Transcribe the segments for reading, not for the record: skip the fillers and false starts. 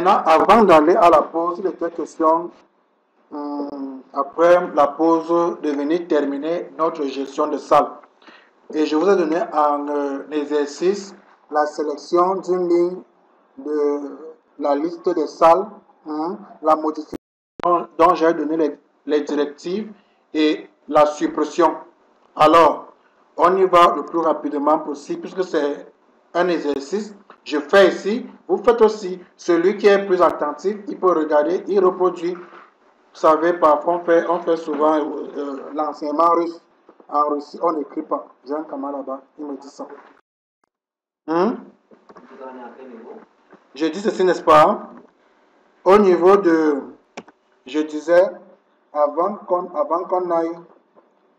Maintenant, avant d'aller à la pause, il était question, après la pause, de venir terminer notre gestion de salle. Et je vous ai donné en exercice la sélection d'une ligne de la liste des salles, la modification dont j'ai donné les directives et la suppression. Alors, on y va le plus rapidement possible puisque c'est un exercice. Je fais ici, vous faites aussi. Celui qui est plus attentif, il peut regarder, il reproduit. Vous savez, parfois on fait souvent l'enseignement russe. En Russie, on n'écrit pas. J'ai un camarade là-bas, il me dit ça. Je dis ceci, n'est-ce pas? Au niveau de, je disais, avant qu'on aille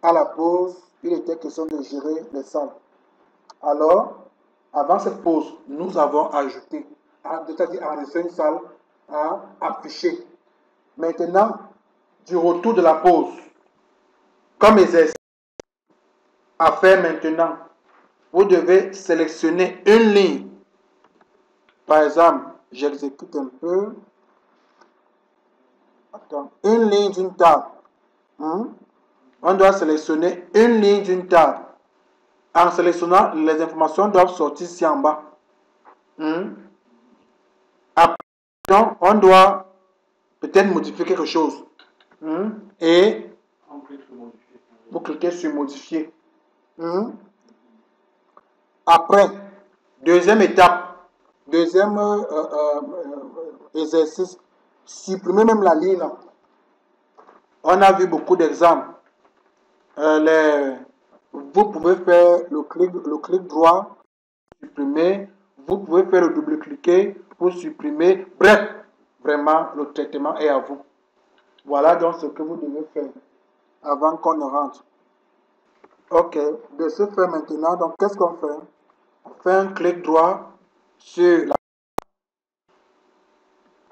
à la pause, il était question de gérer les salles. Alors, avant cette pause, nous avons ajouté, c'est-à-dire enregistrer une salle à afficher. Maintenant, du retour de la pause, comme exercice à faire maintenant, vous devez sélectionner une ligne. Par exemple, j'exécute un peu. Attends, une ligne d'une table. On doit sélectionner une ligne d'une table. En sélectionnant, les informations doivent sortir ici en bas. Après, on doit peut-être modifier quelque chose. Et vous cliquez sur modifier. Après, deuxième étape, deuxième exercice, supprimer même la ligne. On a vu beaucoup d'exemples. Vous pouvez faire le clic droit, supprimer. Vous pouvez faire le double-cliquer pour supprimer. Bref, vraiment, le traitement est à vous. Voilà donc ce que vous devez faire avant qu'on ne rentre. Ok, de ce fait maintenant, donc qu'est-ce qu'on fait? On fait un clic droit sur la...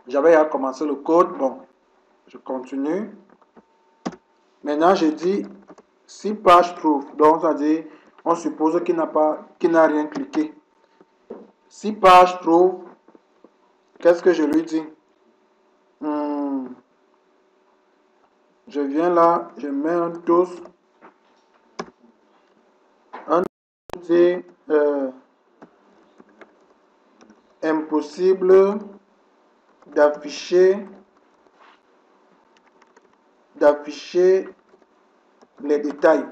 J'avais à commencer le code, bon, je continue. Maintenant, je dis si page trouve, donc c'est-à-dire, on suppose qu'il n'a rien cliqué. Si page trouve, qu'est-ce que je lui dis? Je viens là, je mets un tous. Un dit impossible d'afficher les détails.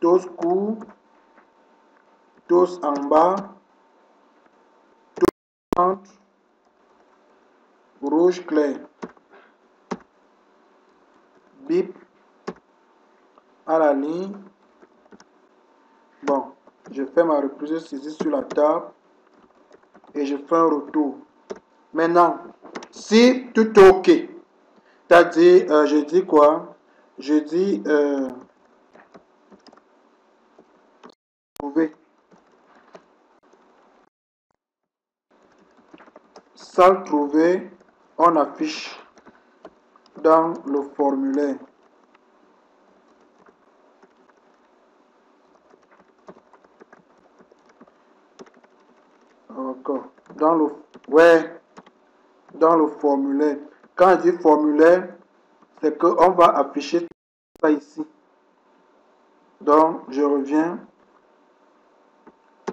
Tous court, tous en bas, tous entre, rouge clair. Bip à la ligne. Bon, je fais ma reprise saisie sur la table et je fais un retour. Maintenant, si tout est OK, c'est-à-dire, je dis quoi? Je dis trouver. Salle trouvée, on affiche dans le formulaire. Encore. Dans le formulaire. Quand je dis formulaire, c'est qu'on va afficher ça ici. Donc, je reviens.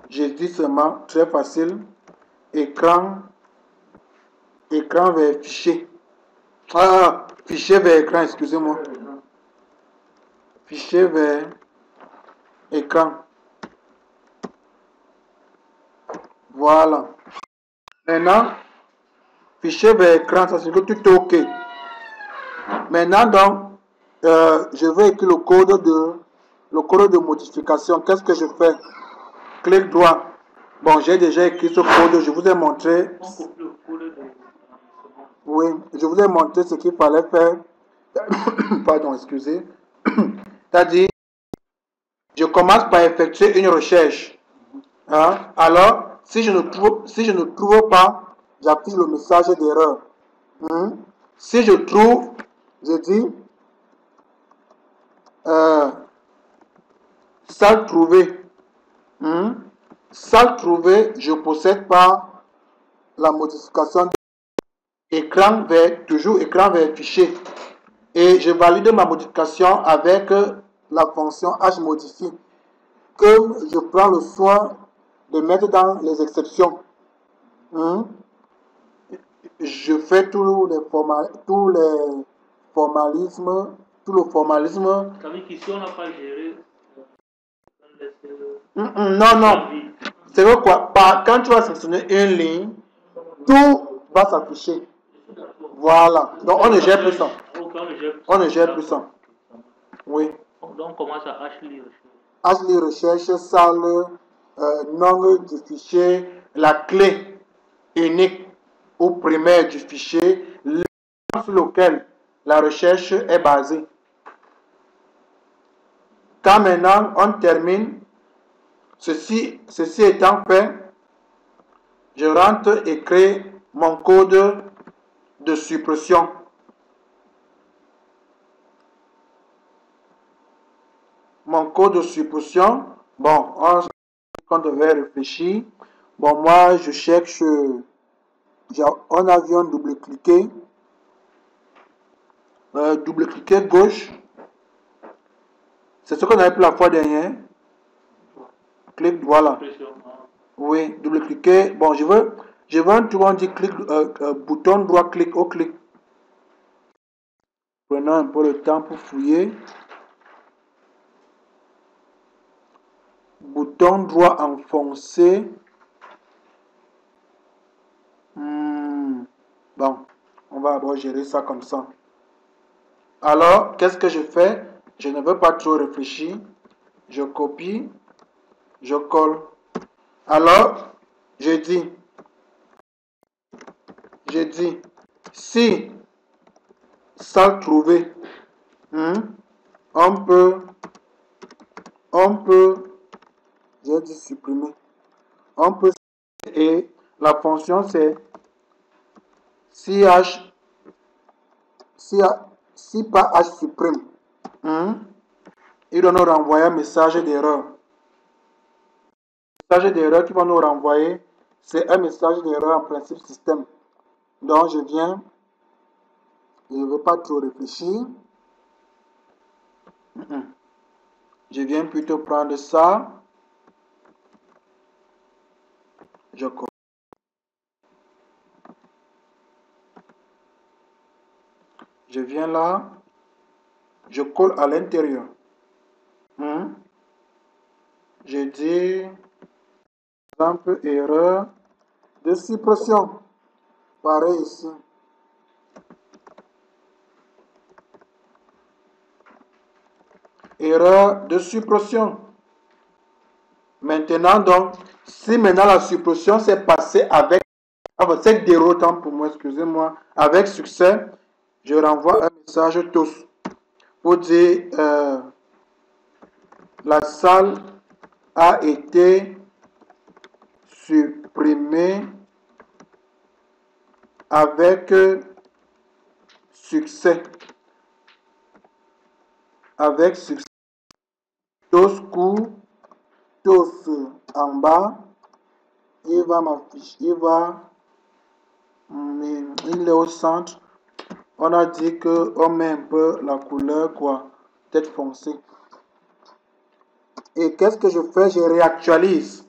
Je dis seulement, très facile, écran vers fichier. Fichier vers écran, excusez-moi. Fichier vers écran. Voilà. Maintenant, fichier vers écran, ça signifie que tout est OK. Maintenant, donc, je vais écrire le code de modification. Qu'est-ce que je fais? Clic droit. Bon, j'ai déjà écrit ce code. Je vous ai montré. Oui, je vous ai montré ce qu'il fallait faire. Pardon, excusez. C'est-à-dire, je commence par effectuer une recherche. Alors, si je ne trouve pas, j'affiche le message d'erreur. Si je trouve, je dis salle trouvée. Salle trouvée, je possède pas la modification d'écran vers, toujours écran vers fichier. Et je valide ma modification avec la fonction HModify que je prends le soin de mettre dans les exceptions. Je fais tous les formalismes, tout le formalisme. Ça veut dire qu'ici, on n'a pas géré. Non. C'est vrai quoi? Quand tu vas sélectionner une ligne, tout va s'afficher. Voilà. Donc, on ne gère plus ça. On ne gère plus ça. Oui. Donc, on commence à Ashley recherche, salle, nom du fichier, la clé unique ou primaire du fichier, sur lequel la recherche est basée. Quand maintenant on termine, ceci étant fait, je rentre et crée mon code de suppression. Mon code de suppression, bon, on devait réfléchir. Bon, moi, je cherche, on a vu un double-cliquer. Double-cliquer gauche. C'est ce qu'on avait fait la fois dernière. Clic, voilà. Oui, double-cliquer. Bon, je veux un tour, on dit clic, bouton droit, clic au clic. Prenons un peu le temps pour fouiller. Bouton droit enfoncé. Bon, on va d'abord gérer ça comme ça. Alors, qu'est-ce que je fais? Je ne veux pas trop réfléchir. Je copie, je colle. Alors, je dis, si salle trouvée, on peut, j'ai dit supprimer, on peut, et la fonction c'est si pas H supprime, il doit nous renvoyer un message d'erreur. Le message d'erreur qui va nous renvoyer, c'est un message d'erreur en principe système. Donc je viens, je ne veux pas trop réfléchir. Je viens plutôt prendre ça. Je colle. Je viens là. Je colle à l'intérieur. Je dis, par exemple, erreur de suppression. Pareil ici. Erreur de suppression. Maintenant, donc, si maintenant la suppression s'est passée avec, c'est déroutant pour moi, excusez-moi, avec succès, je renvoie un message tous pour dire la salle a été supprimée avec succès. Avec succès. Tous coups, tous en bas. Il va m'afficher, il est au centre. On a dit qu'on met un peu la couleur, quoi, tête foncée. Et qu'est-ce que je fais? Je réactualise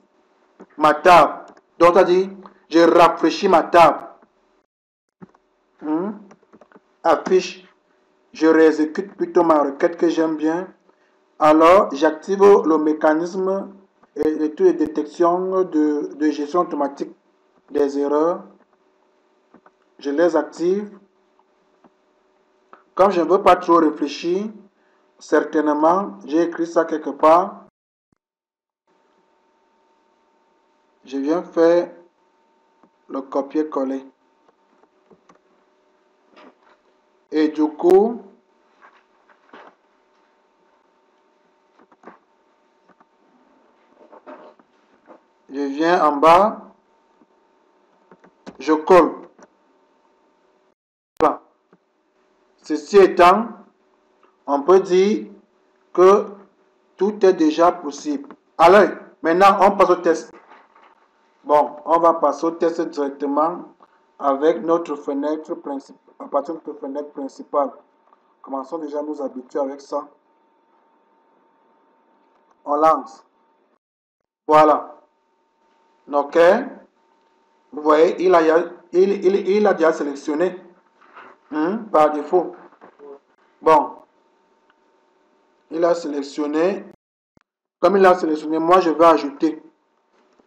ma table. Donc, on a dit, je rafraîchis ma table. Affiche. Je réexécute plutôt ma requête que j'aime bien. Alors, j'active le mécanisme et toutes les détections de gestion automatique des erreurs. Je les active. Comme je ne veux pas trop réfléchir, certainement, j'ai écrit ça quelque part. Je viens faire le copier-coller. Et du coup, je viens en bas, je colle. Voilà. Ceci étant, on peut dire que tout est déjà possible. Alors, maintenant, on passe au test. Bon, on va passer au test directement avec notre fenêtre principale, à partir de notre fenêtre principale. Commençons déjà à nous habituer avec ça. On lance. Voilà. OK. Vous voyez, il a déjà sélectionné par défaut. Bon, il a sélectionné. Comme il a sélectionné, moi je vais ajouter.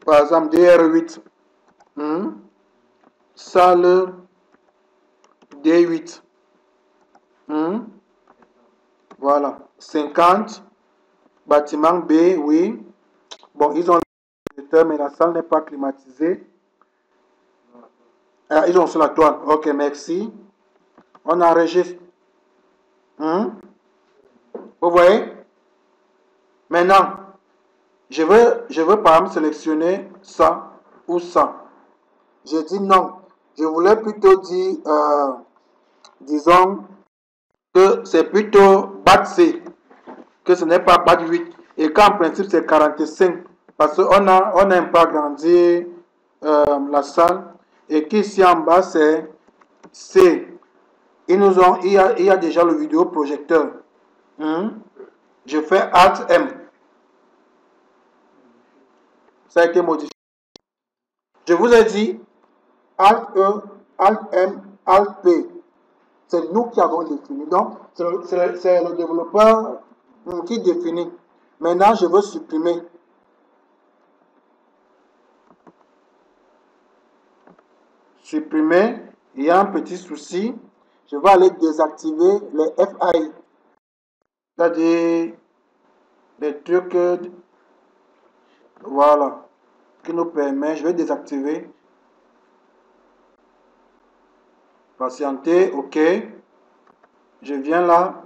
Par exemple, DR8. Salle D8. Voilà. 50. Bâtiment B, oui. Bon, ils ont le mais la salle n'est pas climatisée. Ah, ils ont sur la toile. Ok, merci. On enregistre. Vous voyez? Maintenant, je veux par exemple sélectionner ça ou ça. J'ai dit non. Je voulais plutôt dire, disons, que c'est plutôt BAT C, que ce n'est pas BAT 8. Et qu'en principe, c'est 45. Parce qu'on a un peu agrandi la salle. Et qu'ici en bas, c'est C. Il y a déjà le vidéoprojecteur. Je fais Alt M. Ça a été modifié. Je vous ai dit Alt E, Alt M, Alt P. C'est nous qui avons défini. Donc, c'est le développeur qui définit. Maintenant, je veux supprimer. Supprimer. Il y a un petit souci. Je vais aller désactiver les FAI. C'est-à-dire des trucs, voilà, qui nous permet, je vais désactiver. Patienter, OK. Je viens là,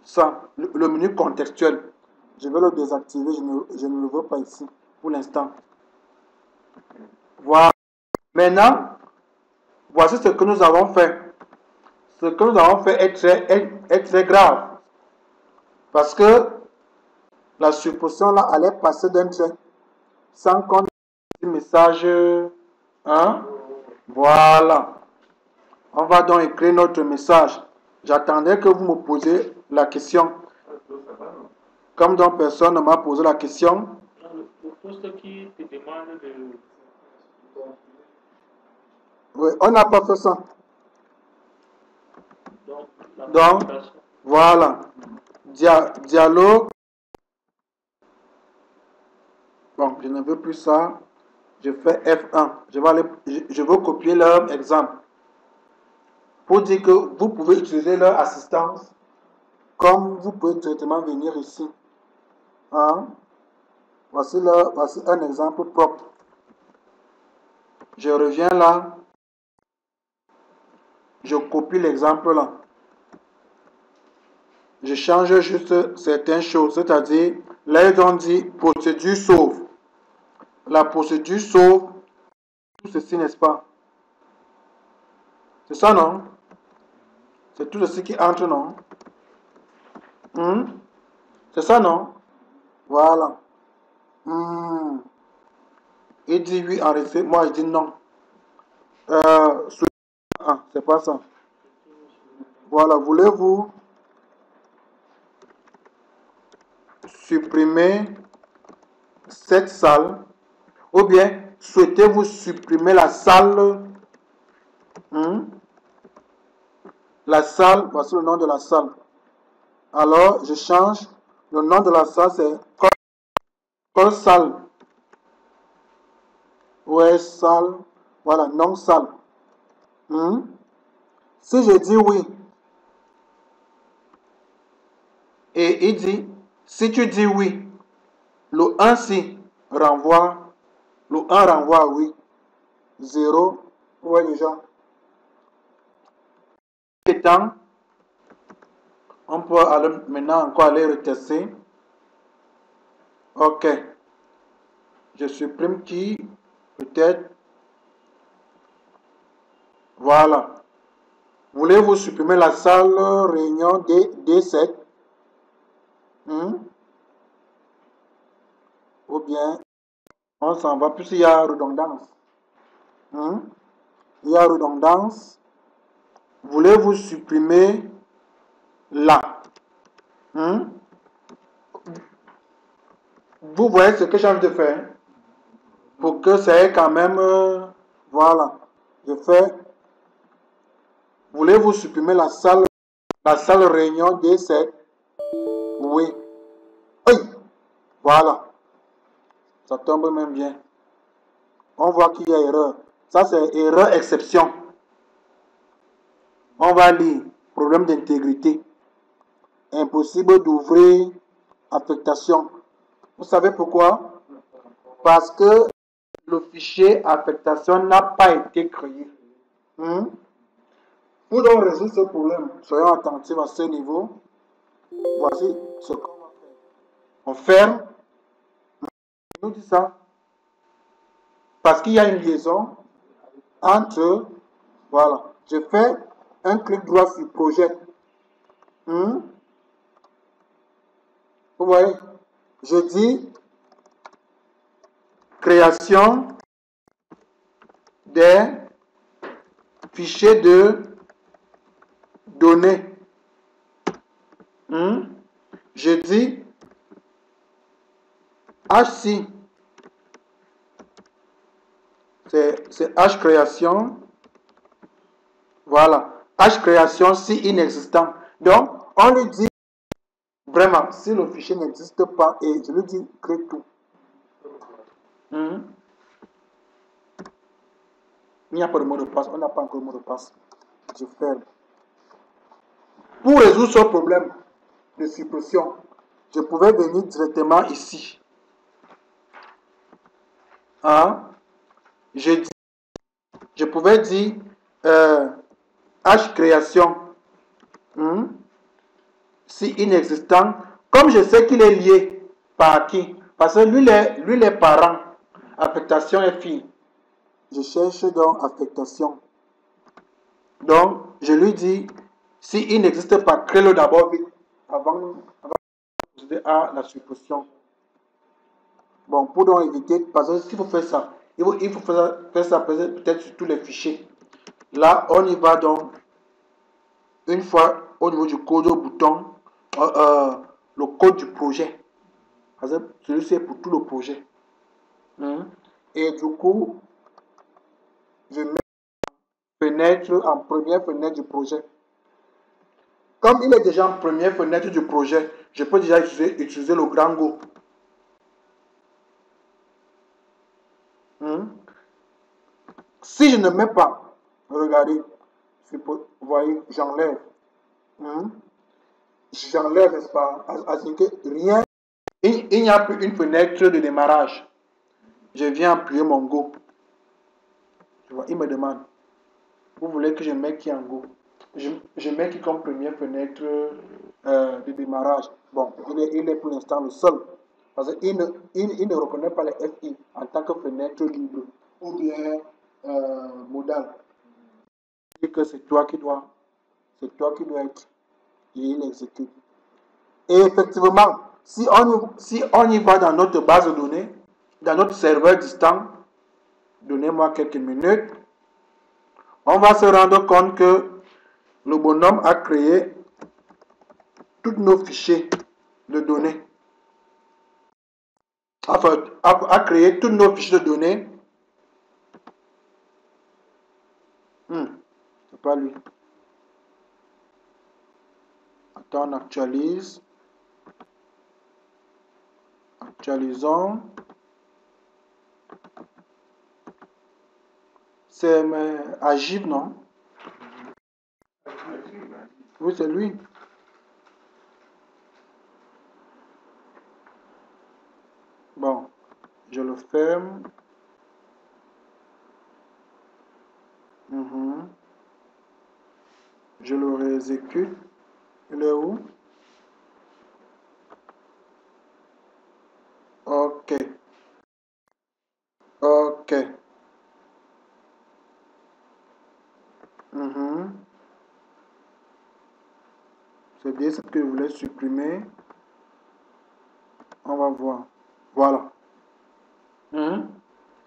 ça, le menu contextuel. Je vais le désactiver, je ne le veux pas ici pour l'instant. Voilà. Maintenant, voici ce que nous avons fait. Ce que nous avons fait est très grave. Parce que la supposition là allait passer d'un trait sans qu'on ait un message 1. Voilà. On va donc écrire notre message. J'attendais que vous me posiez la question. Comme donc personne ne m'a posé la question. Le poste qui te demande de... Oui, on n'a pas fait ça. Donc, voilà. Dialogue. Bon, je ne veux plus ça. Je fais F1. Je veux copier leur exemple. Pour dire que vous pouvez utiliser leur assistance comme vous pouvez directement venir ici. Voici un exemple propre. Je reviens là. Je copie l'exemple là. Je change juste certaines choses. C'est-à-dire, là, ils ont dit procédure sauve. La procédure sauve tout ceci, n'est-ce pas? C'est ça, non? C'est tout ceci qui entre, non? C'est ça, non? Voilà. Il dit oui, en effet. Moi, je dis non. C'est pas ça. Voilà. Voulez-vous supprimer cette salle? Ou bien, souhaitez-vous supprimer la salle? La salle, voici le nom de la salle. Alors, je change. Le nom de la salle, c'est call salle. Ouais, salle. Voilà, non salle. Si je dis oui, et il dit, si tu dis oui, le 1 si renvoie, le 1 renvoie oui. 0, ouais déjà. Étant, on peut maintenant encore aller retester. OK. Je supprime qui? Peut-être. Voilà. Voulez-vous supprimer la salle réunion D7? Ou bien, On s'en va, puisqu'il y a redondance. Il y a redondance. Voulez-vous supprimer là? Vous voyez ce que j'ai envie de faire? Pour que ça ait quand même... voilà. Je fais... Voulez-vous supprimer la salle réunion D7? Oui. Oui. Voilà. Ça tombe même bien. On voit qu'il y a erreur. Ça, c'est erreur exception. On va lire. Problème d'intégrité. Impossible d'ouvrir affectation. Vous savez pourquoi? Parce que le fichier affectation n'a pas été créé. Pour donc résoudre ce problème, soyons attentifs à ce niveau. Voici ce qu'on va faire. On ferme. Il nous dit ça. Parce qu'il y a une liaison entre... Voilà. Je fais un clic droit sur projet. Vous voyez? Je dis création des fichiers de données. Je dis H6. C'est H création. Voilà. H création si inexistant. Donc, on lui dit vraiment, si le fichier n'existe pas, et je lui dis crée tout. Il n'y a pas de mot de passe. On n'a pas encore de mot de passe. Je ferme. Pour résoudre ce problème de suppression, je pouvais venir directement ici. Je pouvais dire H création si inexistant. Comme je sais qu'il est lié par qui? Parce que lui les parents. Affectation est fille. Je cherche donc affectation. Donc, je lui dis, si il n'existe pas, crée-le d'abord vite, avant de procéder à la suppression. Bon, pour donc éviter, parce que s'il faut faire ça, il faut faire ça peut-être sur tous les fichiers. Là, on y va donc, une fois au niveau du code au bouton, le code du projet. Parce que celui-ci est pour tout le projet. Et du coup, je mets fenêtre en première fenêtre du projet. Comme il est déjà en première fenêtre du projet, je peux déjà utiliser le grand Go. Si je ne mets pas, regardez, vous voyez, j'enlève. J'enlève, n'est-ce pas, à ce que rien, il n'y a plus une fenêtre de démarrage. Je viens appuyer mon Go. Tu vois, il me demande, vous voulez que je mette qui en Go? Je mets qui comme première fenêtre de démarrage. Bon, il est pour l'instant le seul. Parce qu'il ne reconnaît pas les FI en tant que fenêtre libre ou bien modal. C'est que c'est toi qui dois être et il exécute. Et effectivement, si on y va dans notre base de données, dans notre serveur distant, donnez-moi quelques minutes, on va se rendre compte que le bonhomme a créé tous nos fichiers de données. Enfin, a créé tous nos fichiers de données. C'est pas lui. Attends, on actualise. Actualisons. C'est Agib, non? Oui, c'est lui. Bon, je le ferme. Je le réexécute. Il est où? Ok. Ok. C'est bien ce que je voulais supprimer. On va voir. Voilà.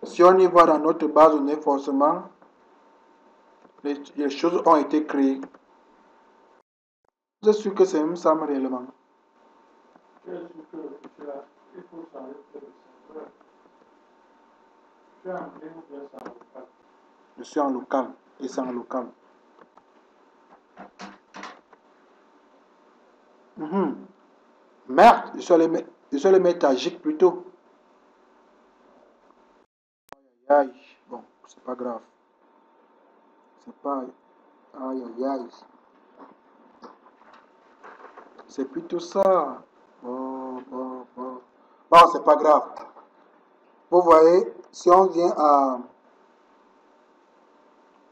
Si on y va dans notre base de données, forcément, les choses ont été créées. Je suis sûr que c'est même ça réellement. Je suis sûr que il faut changer de serveur. Tu es en ligne ou bien c'est en local? Je suis en local et c'est en local. Merde, je suis allé mettre à GIC plutôt. Aïe, bon, c'est pas grave. C'est pas. Aïe, aïe, aïe. C'est plutôt ça. Bon, c'est pas grave. Vous voyez, si on vient à.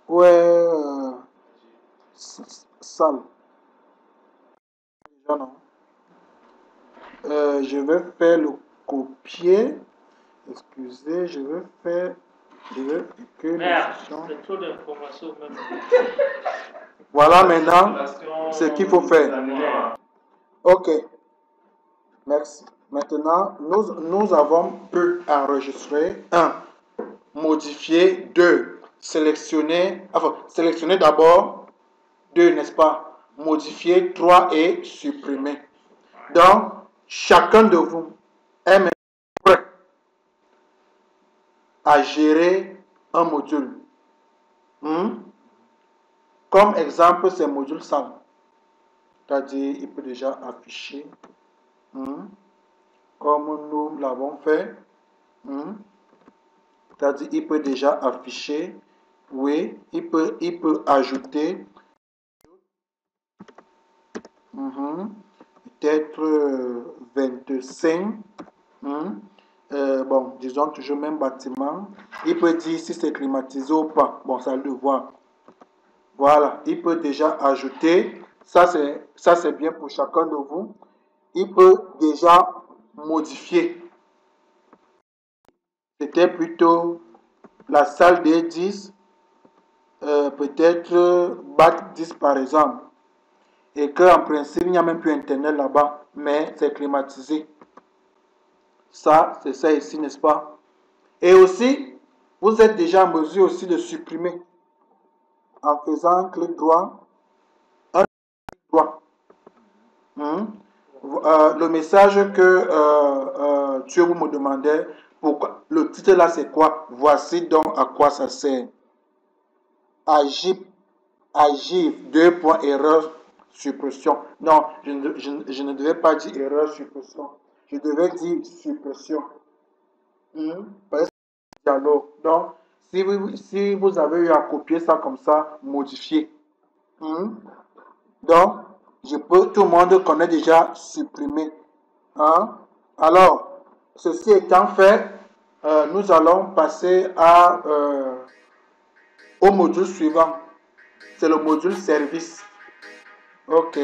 Ouais, salle. Déjà non. Je vais faire le copier. Excusez, je vais faire. Je veux que Merde, c'est trop d'informations même. Voilà maintenant ce qu'il faut faire. Ok, merci. Maintenant, nous avons pu enregistrer 1, modifier 2, sélectionner d'abord 2, n'est-ce pas? Modifier 3 et supprimer. Donc, chacun de vous est maintenant prêt à gérer un module. Comme exemple, c'est module SAM. C'est-à-dire, il peut déjà afficher, comme nous l'avons fait. C'est-à-dire, il peut déjà afficher. Oui, il peut ajouter. Peut-être 25. Bon, disons toujours même bâtiment. Il peut dire si c'est climatisé ou pas. Bon, ça le voit. Voilà, il peut déjà ajouter. Ça, c'est bien pour chacun de vous. Il peut déjà modifier. C'était plutôt la salle des 10, peut-être BAC 10 par exemple. Et qu'en principe, il n'y a même plus Internet là-bas, mais c'est climatisé. Ça, c'est ça ici, n'est-ce pas? Et aussi, vous êtes déjà en mesure aussi de supprimer en faisant un clic droit, un clic droit. Le message que tu vous me demandait, pourquoi, le titre là c'est quoi? Voici donc à quoi ça sert. Agir, deux points, erreur, suppression. Non, je ne devais pas dire erreur, suppression. Je devais dire suppression. Parce que c'est un dialogue. Donc, si vous avez eu à copier ça comme ça, modifier. Donc, tout le monde connaît déjà supprimer. Alors, ceci étant fait, nous allons passer au module suivant. C'est le module service. Ok.